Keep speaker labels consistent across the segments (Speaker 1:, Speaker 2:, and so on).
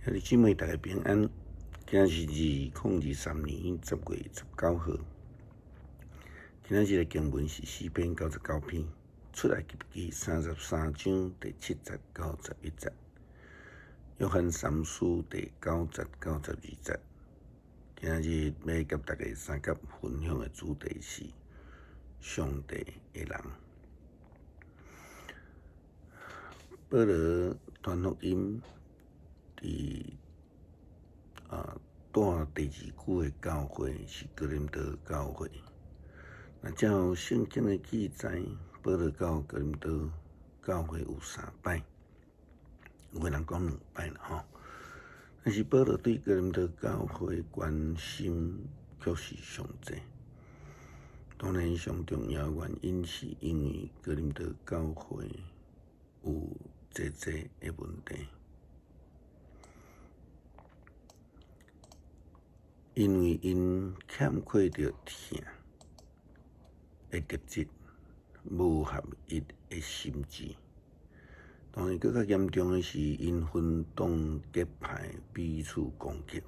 Speaker 1: 兄弟姊妹，大家平安。今日是2023年10月19号。今日的经文是诗篇99篇，出埃及记33章第7节到11节，约翰三书第9节到12节。今日要甲大家三甲分享的主题是上帝的人。保罗传福音带第2句的教会是哥林多教会。那照圣经的记载，保罗到哥林多教会有3摆，有个人讲2摆啦吼。但是保罗对哥林多教会关心却是上济。当然，上重要的原因是因为哥林多教会有济的问题。因为因欠缺着疼的特质，无合一的心智。当然，更较严重的是因分党结派，彼此攻击。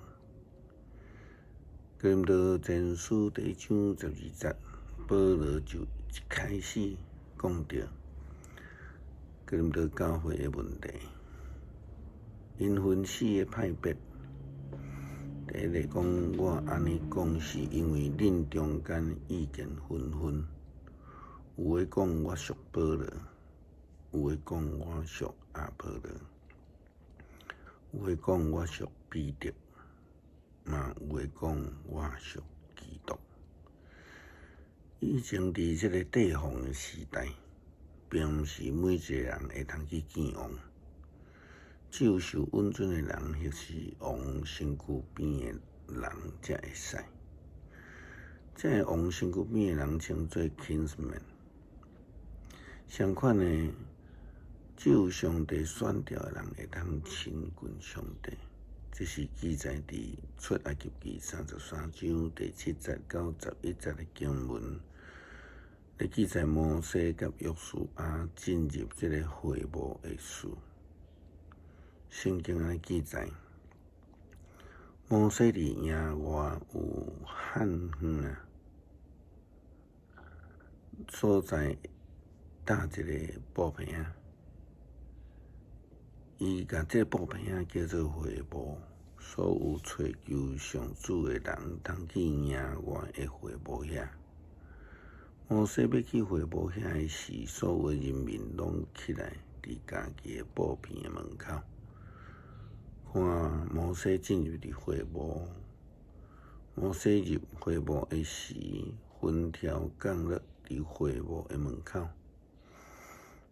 Speaker 1: 哥林多前书第1章12节，保罗就一开始讲到哥林多教会的问题，因分4个派别。第一个讲，我安尼讲是因为恁中间意见纷纷，有诶讲我属保罗，有诶讲我属阿波罗，有诶讲我属彼得，嘛有诶讲我属基督。以前伫这个地方的时代，并不是每一个人会通去见王。只有受恩准的人，或是王身躯边的人，才会使。这个王身躯边的人称作 kinsman。相反的，只有上帝选调的人会通亲近上帝。这是记载伫出埃及记33章第7节到11节的经文，咧记载摩西甲约书亚进入这个会幕的事。圣经安尼记载，摩西伫野外有旱荒所在搭一个布棚，伊甲这布棚叫做会幕，所有追求上主的人，通去野外的会幕遐。摩西要去会幕遐的时，所有的人民拢起来伫家己的布棚的门口。看摩西进入的会幕，摩西入会幕的时，分条降落伫会幕的门口。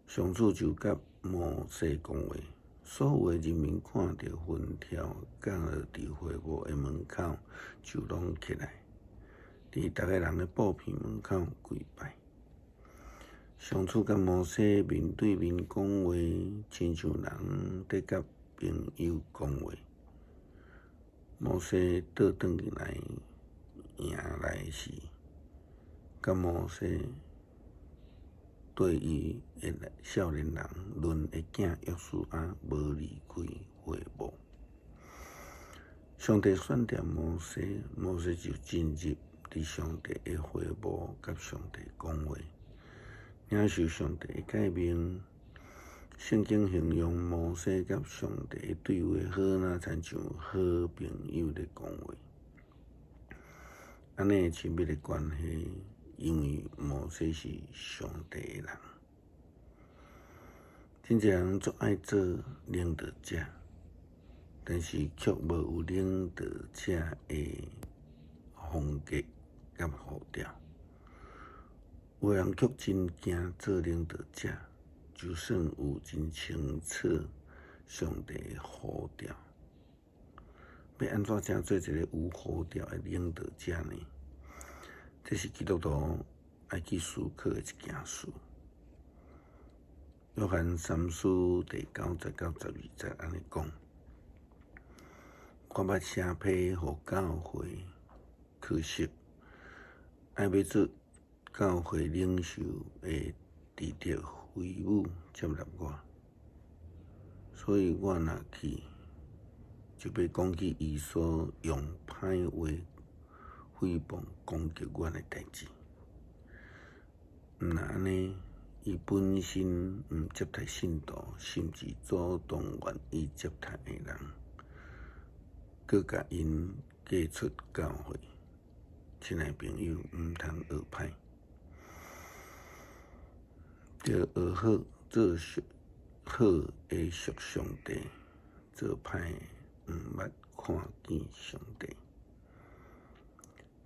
Speaker 1: 上主就甲摩西讲话，所有的人民看到分条降落伫会幕的门口，就拢起来，伫逐个人的布片门口跪拜。上主甲摩西面对面讲话，亲像人在甲朋友讲话。摩西倒转来迎来时，甲摩西对伊的少年人论的囝约书亚无离开会幕。上帝选定摩西，摩西就进入伫上帝的会幕，甲上帝讲话，领受上帝的诫命。圣经形容摩西甲上帝的对话，好若亲像好朋友咧讲话。安尼亲密的关系，因为摩西是上帝的人。真侪人足爱做领导者，但是却无有领导者的风格甲步调。有人却真惊做领导者。就算有真清楚上帝的呼调，要安怎才做一个有呼调的领导者呢？这是基督徒爱去思考的一件事。约翰三书第9节到12节安尼讲：我捌写批互教会，可惜爱要做教会领袖的弟弟非母接纳我，所以我若去，就要讲起伊所用歹话诽谤攻击阮的代志。若安尼，伊本身毋接待信徒，甚至主动愿意接待的人，佮甲因嫁出教会，亲爱朋友，毋通学歹，着学好做好的属上帝，做歹毋捌看见上帝。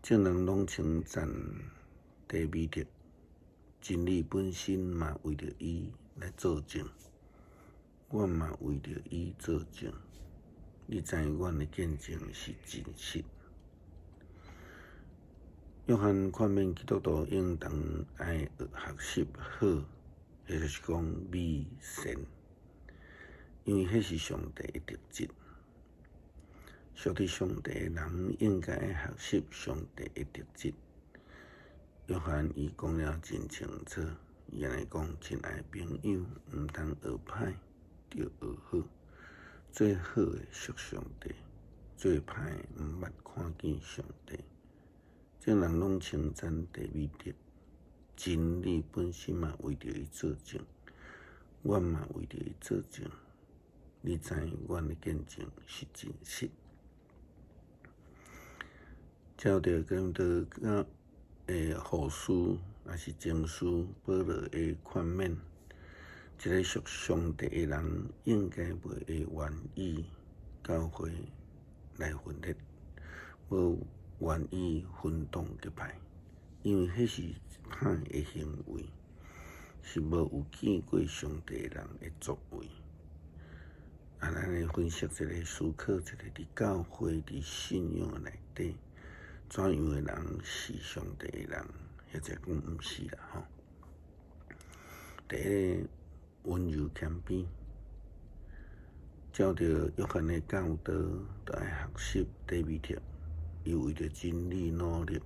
Speaker 1: 众人拢称赞低美德，真理本身嘛为着伊来作证，阮嘛为着伊作证。你知阮的见证是真实。约翰劝勉基督徒应当爱学习好，也就是讲美善，因为迄是上帝的特质。属于上帝的人应该学习上帝的特质。约翰伊讲了真清楚，伊安尼讲：亲爱的朋友，毋通学歹，着学好，做好的属上帝，做歹毋捌看见上帝。众人拢称赞低美德，真理本身嘛为着伊作证，阮嘛为着伊作证。你知阮的见证是真实。照着跟着护士也是经师保罗的劝勉，一个属上帝的人应该袂会愿意教会来分裂，无愿意分党结派，因为迄是歹的行为，是无有见过上帝的人的作为。咱来分析一个，思考一个，伫教会、伫信仰内底，怎样的人是上帝的人，或者讲毋是啦吼。第一，温柔谦卑，照着约翰的教导，就爱学习低美德，伊为着真理努力，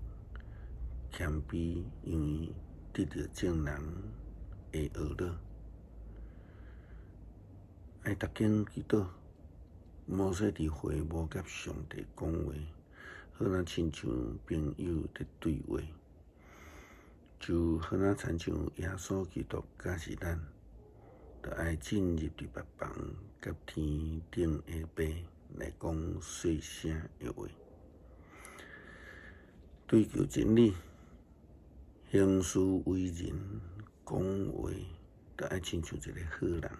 Speaker 1: 谦卑，因为得到众人的学乐。爱读经祈祷，摩西伫会无甲上帝讲话，好若亲像朋友伫对话，就好若亲像耶稣基督假是咱，就爱进入伫别房，甲天顶的爸来讲细声的话，追求真理，行事为人，讲话，就爱亲像一个好人。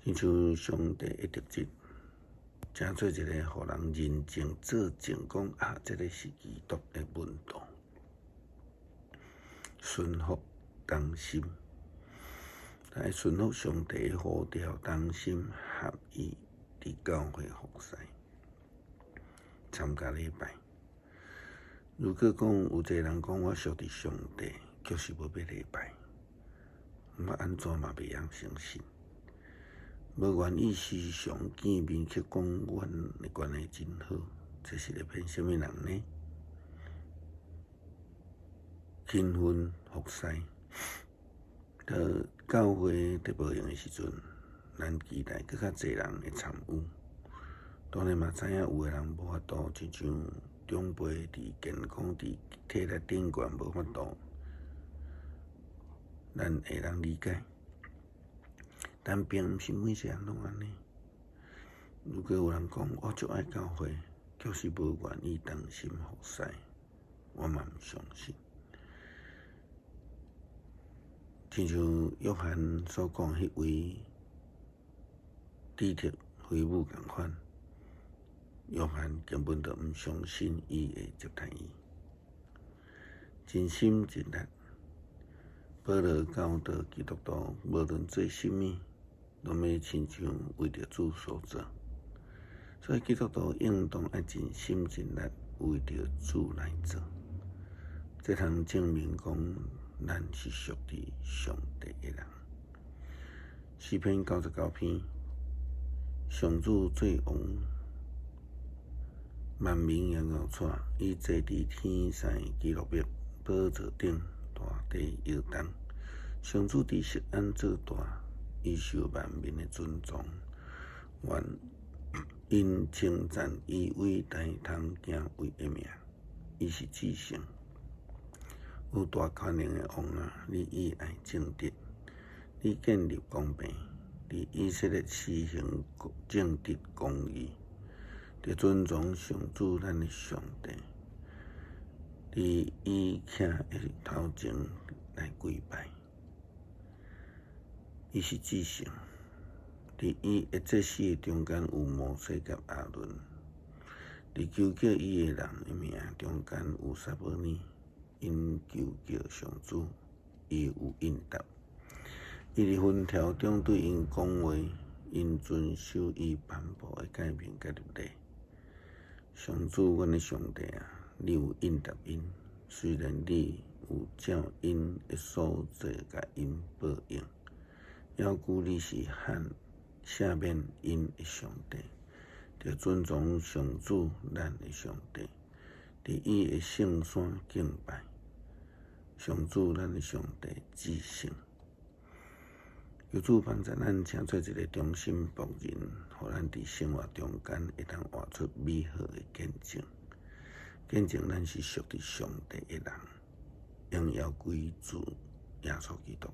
Speaker 1: 亲像上帝的特质，正做一个互人认证作证，讲啊，这个是基督的门徒，顺服同心，来顺服上帝的呼召，同心合意伫教会服侍，参加礼拜。如果讲有一个人讲我属伫上帝，就是无要礼拜，我安怎嘛袂晓相信？无愿意时常见面去讲阮的关系真好，这是咧骗什么人呢？勤奋服侍，教会伫无用的时阵，咱期待更较侪人会参与。当然嘛，知影有的人无法度，亲像长辈伫健康伫体力顶悬无法度，咱会当理解。但并毋是每一个人拢安尼。如果有人讲我足爱教会，就是无愿意同心服侍，我嘛毋相信。亲像约翰所讲迄位智特非母共款，约翰根本就毋相信伊会接待伊，真心真力。保罗教导基督徒，无论做甚物，拢要亲像为着主所做，所以基督徒应当爱尽心尽力为着主来做。这通证明讲，咱是属于上帝的人。诗篇99篇，上主做王，万民仰仰带，伊坐伫天上基路伯宝座顶，大地摇动。上主伫锡安做大，伊受万民的尊重，愿因称赞伊伟大通行为的名，伊是至圣。有大权能的王啊，你以爱正直，你建立公平，你以色列施行正直公义，着尊重上主咱的上帝。你以徛的头前来跪拜，伊是至圣。伫伊一节世中间有摩西甲亚伦，伫求叫伊的人的名中间有撒母耳，因求叫上主，伊有应答。伊伫分条中对因讲话，因遵守伊颁布的诫命甲律例。上主，阮的上帝啊，你有应答因，虽然你有照因的所做甲因报应，要顾你是赦免因的上帝，着尊重上主咱的上帝，伫伊的圣山敬拜。上主咱的上帝至圣。求主帮助咱，请做一个忠心仆人，互咱伫生活中间会当活出美好的见证。见证咱是属于上帝的人，荣耀归主耶稣基督。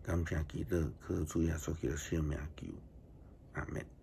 Speaker 1: 感谢祈祷，靠主耶稣基督圣名求，阿门。